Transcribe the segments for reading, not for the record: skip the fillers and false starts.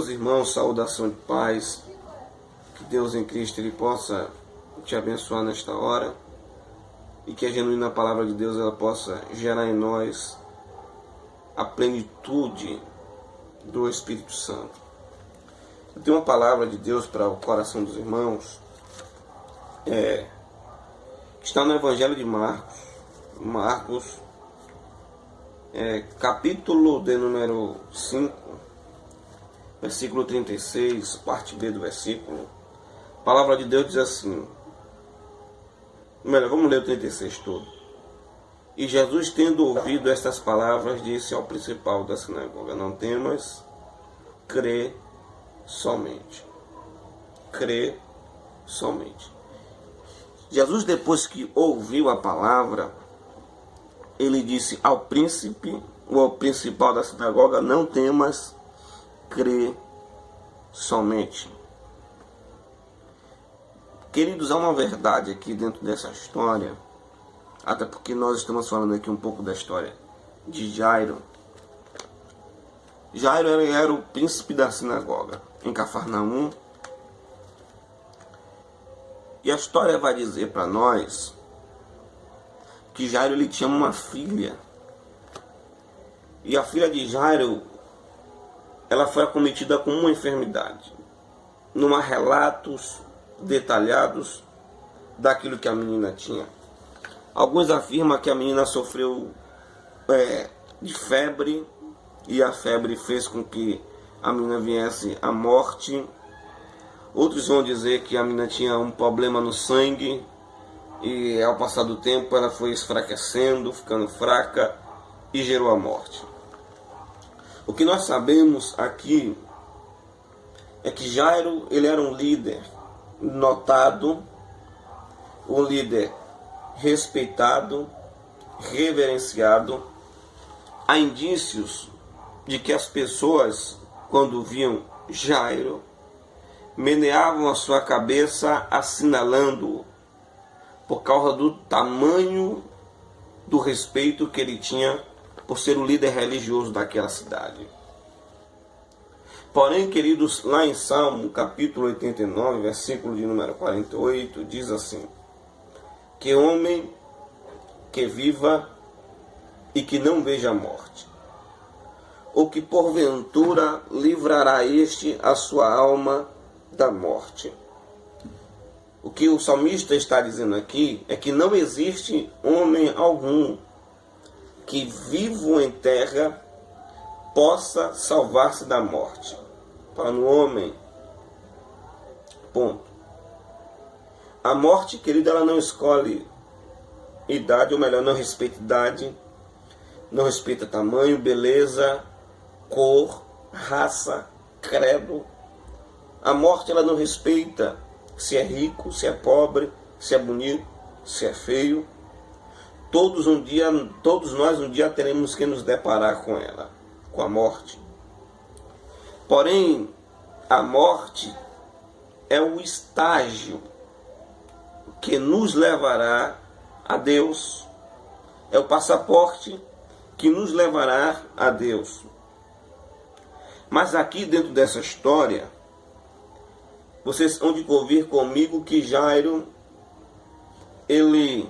Meus irmãos, saudação de paz, que Deus em Cristo Ele possa te abençoar nesta hora e que a genuína palavra de Deus ela possa gerar em nós a plenitude do Espírito Santo. Eu tenho uma palavra de Deus para o coração dos irmãos, que está no Evangelho de Marcos, capítulo de número 5, versículo 36, parte B do versículo. A palavra de Deus diz assim, vamos ler o 36 todo. E Jesus, tendo ouvido estas palavras, disse ao principal da sinagoga: não temas, crê somente. Crê somente. Jesus, depois que ouviu a palavra, ele disse ao príncipe, ou ao principal da sinagoga: não temas, crê somente. Queridos, há uma verdade aqui dentro dessa história, até porque nós estamos falando aqui um pouco da história de Jairo. Jairo ele era o príncipe da sinagoga em Cafarnaum. E a história vai dizer para nós que Jairo ele tinha uma filha. E a filha de Jairo, ela foi acometida com uma enfermidade. Não há relatos detalhados daquilo que a menina tinha. Alguns afirmam que a menina sofreu de febre, e a febre fez com que a menina viesse à morte. Outros vão dizer que a menina tinha um problema no sangue, e ao passar do tempo ela foi enfraquecendo, ficando fraca, e gerou a morte. O que nós sabemos aqui é que Jairo ele era um líder notado, um líder respeitado, reverenciado. Há indícios de que as pessoas, quando viam Jairo, meneavam a sua cabeça assinalando-o, por causa do tamanho do respeito que ele tinha por ser o líder religioso daquela cidade. Porém, queridos, lá em Salmo, capítulo 89, versículo de número 48, diz assim: que homem que viva e que não veja a morte, ou que porventura livrará este a sua alma da morte. O que o salmista está dizendo aqui é que não existe homem algum que vivo em terra possa salvar-se da morte. Para o homem, ponto. A morte, querido, ela não escolhe idade, ou melhor, não respeita idade, não respeita tamanho, beleza, cor, raça, credo. A morte, ela não respeita se é rico, se é pobre, se é bonito, se é feio. Todos nós um dia teremos que nos deparar com ela, com a morte. Porém, a morte é o estágio que nos levará a Deus. É o passaporte que nos levará a Deus. Mas aqui dentro dessa história, vocês vão de ouvir comigo que Jairo, ele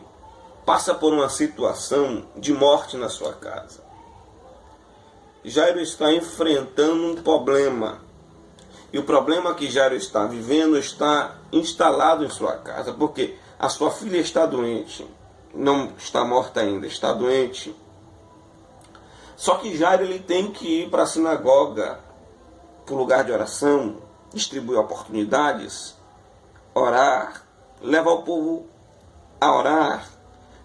passa por uma situação de morte na sua casa. Jairo está enfrentando um problema. E o problema que Jairo está vivendo está instalado em sua casa. Porque a sua filha está doente. Não está morta ainda, está doente. Só que Jairo ele tem que ir para a sinagoga, para o lugar de oração, distribuir oportunidades, orar, levar o povo a orar,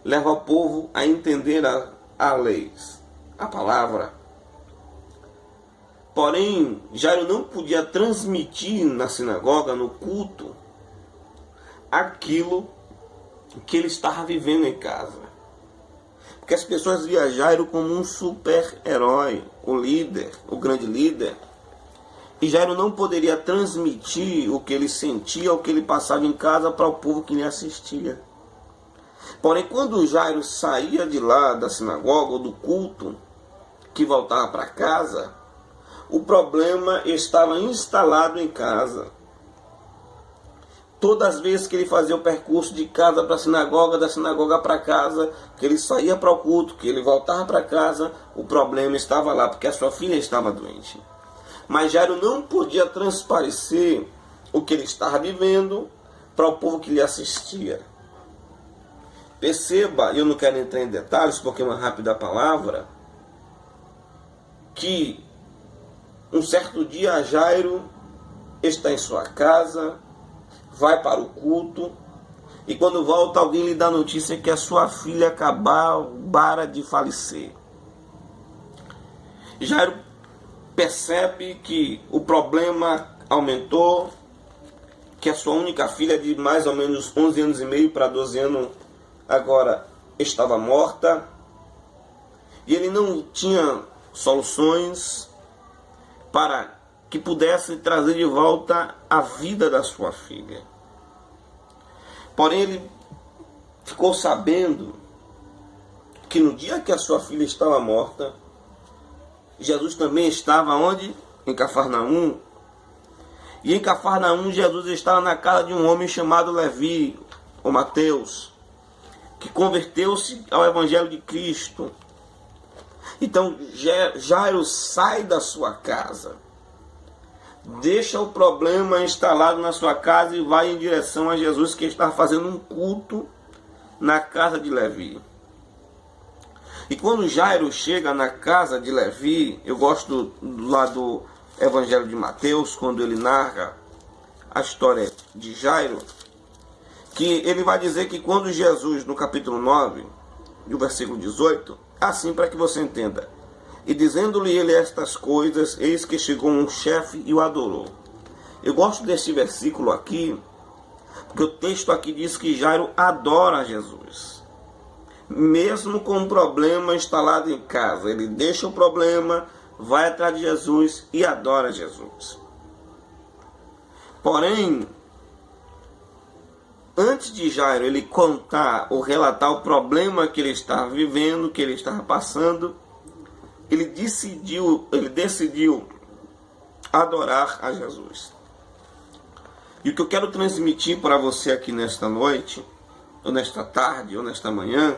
levar o povo a entender a lei, a palavra. Porém, Jairo não podia transmitir na sinagoga, no culto, aquilo que ele estava vivendo em casa. Porque as pessoas viam Jairo como um super-herói, o líder, o grande líder. E Jairo não poderia transmitir o que ele sentia, o que ele passava em casa para o povo que lhe assistia. Porém, quando Jairo saía de lá da sinagoga ou do culto, que voltava para casa, o problema estava instalado em casa. Todas as vezes que ele fazia o percurso de casa para a sinagoga, da sinagoga para casa, que ele saía para o culto, que ele voltava para casa, o problema estava lá, porque a sua filha estava doente. Mas Jairo não podia transparecer o que ele estava vivendo para o povo que lhe assistia. Perceba, eu não quero entrar em detalhes, porque é uma rápida palavra, que um certo dia Jairo está em sua casa, vai para o culto, e quando volta alguém lhe dá notícia que a sua filha acabara de falecer. Jairo percebe que o problema aumentou, que a sua única filha de mais ou menos 11 anos e meio para 12 anos agora estava morta, e ele não tinha soluções para que pudesse trazer de volta a vida da sua filha. Porém, ele ficou sabendo que no dia que a sua filha estava morta, Jesus também estava onde? Em Cafarnaum. E em Cafarnaum, Jesus estava na casa de um homem chamado Levi, ou Mateus, que converteu-se ao Evangelho de Cristo. Então, Jairo sai da sua casa, deixa o problema instalado na sua casa e vai em direção a Jesus, que está fazendo um culto na casa de Levi. E quando Jairo chega na casa de Levi, eu gosto lá do Evangelho de Mateus, quando ele narra a história de Jairo, que ele vai dizer que quando Jesus, no capítulo 9, do versículo 18, assim para que você entenda, e dizendo-lhe ele estas coisas, eis que chegou um chefe e o adorou. Eu gosto desse versículo aqui, porque o texto aqui diz que Jairo adora Jesus. Mesmo com um problema instalado em casa, ele deixa o problema, vai atrás de Jesus e adora Jesus. Porém, antes de Jairo ele contar ou relatar o problema que ele estava vivendo, que ele estava passando, ele decidiu adorar a Jesus. E o que eu quero transmitir para você aqui nesta noite, ou nesta tarde, ou nesta manhã,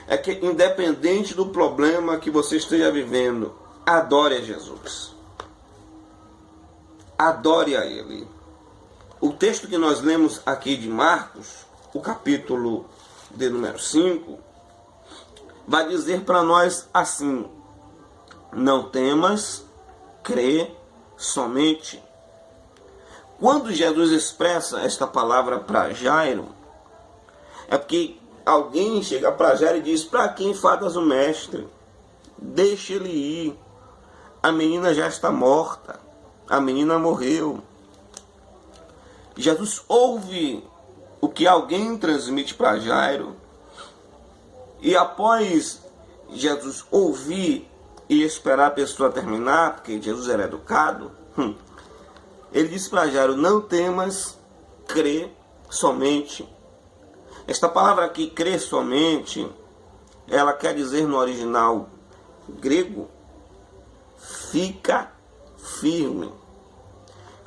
é que independente do problema que você esteja vivendo, adore a Jesus. Adore a Ele. O texto que nós lemos aqui de Marcos, o capítulo de número 5, vai dizer para nós assim: não temas, crê somente. Quando Jesus expressa esta palavra para Jairo, é porque alguém chega para Jairo e diz: para quem fadas o mestre? Deixa ele ir. A menina já está morta. A menina morreu. Jesus ouve o que alguém transmite para Jairo. E após Jesus ouvir e esperar a pessoa terminar, porque Jesus era educado, ele disse para Jairo: não temas, crê somente. Esta palavra aqui, crê somente, ela quer dizer no original grego, fica firme,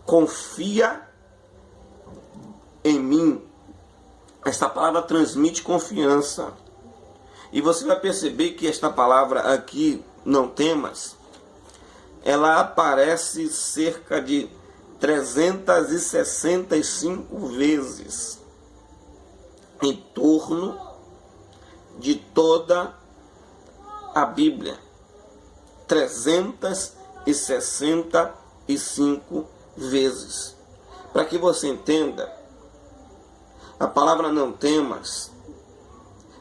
confia em mim. Esta palavra transmite confiança. E você vai perceber que esta palavra aqui, não temas, ela aparece cerca de 365 vezes em torno de toda a Bíblia. 365 vezes. Para que você entenda, a palavra não temas,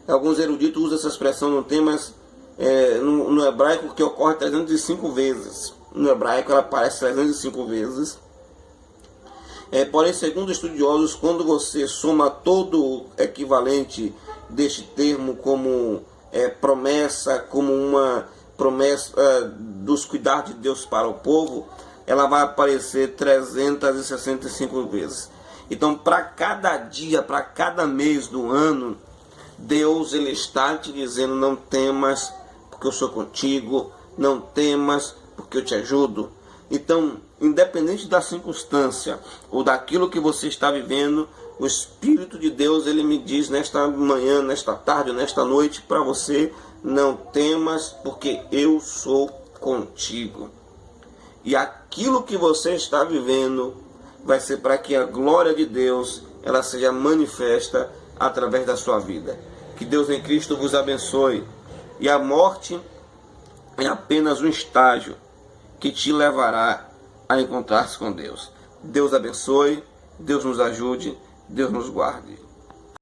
alguns eruditos usam essa expressão não temas no hebraico, que ocorre 305 vezes. No hebraico ela aparece 305 vezes. Porém, segundo estudiosos, quando você soma todo o equivalente deste termo como promessa, como uma promessa dos cuidados de Deus para o povo, ela vai aparecer 365 vezes. Então, para cada dia, para cada mês do ano, Deus ele está te dizendo: não temas, porque eu sou contigo. Não temas, porque eu te ajudo. Então, independente da circunstância ou daquilo que você está vivendo, o Espírito de Deus, ele me diz nesta manhã, nesta tarde, nesta noite, para você: não temas, porque eu sou contigo. E aquilo que você está vivendo vai ser para que a glória de Deus ela seja manifesta através da sua vida. Que Deus em Cristo vos abençoe. E a morte é apenas um estágio que te levará a encontrar-se com Deus. Deus abençoe, Deus nos ajude, Deus nos guarde.